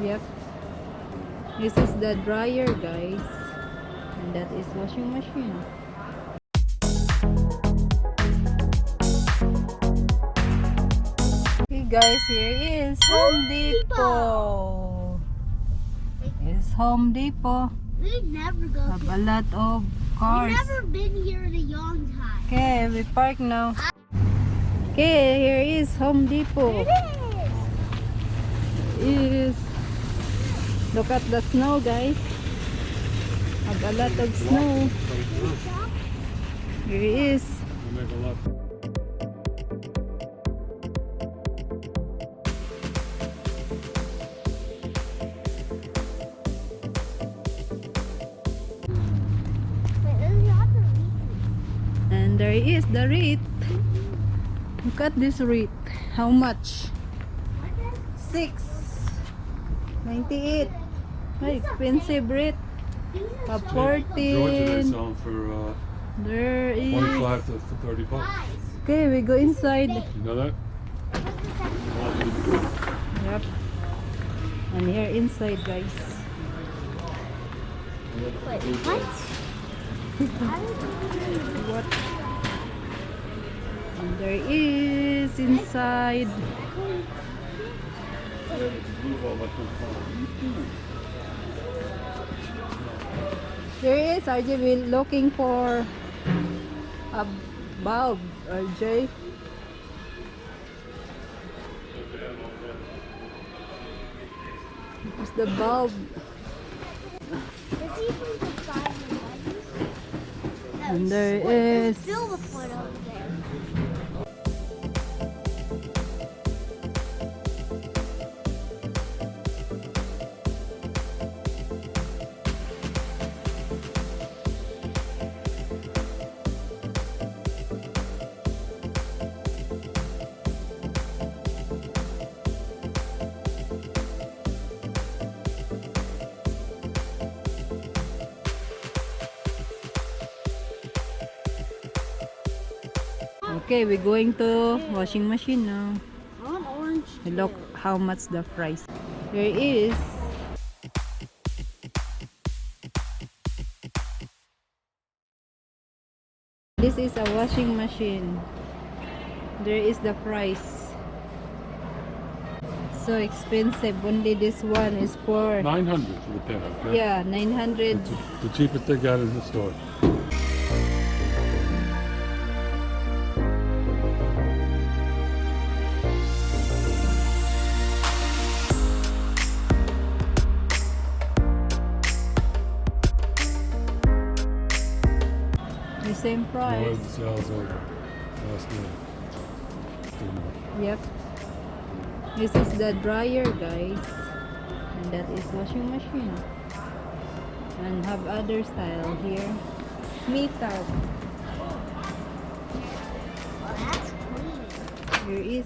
Yep. This is the dryer, guys. And that is washing machine. Okay, guys, here is Home Depot. It's Home Depot. We never go Have a lot of cars. We've never been here in a long time. Okay, we park now. Okay, here is Home Depot. Is look at the snow, guys. Have a lot of snow. Here is. And there is the wreath. Look at this wreath. How much? 6.98. Very expensive wreath. A 14. For There is. 25 to 30 bucks. Okay, we go inside. You know that? Yep. And here inside, guys. Wait, what? What? And there is inside. There is RJ looking for a bulb, RJ. It's the bulb. And there is. Fill the point over there. Okay, we're going to washing machine now. I want orange. Look how much the price. There is. This is a washing machine. There is the price. So expensive. Only this one is for 900 for the pen. Okay? yeah, 900. The cheapest they got in the store. The same price. The sales over last night. Still more. Yep. This is the dryer, guys. And that is washing machine. And have other style here. Metal. Oh, that's clean. Here is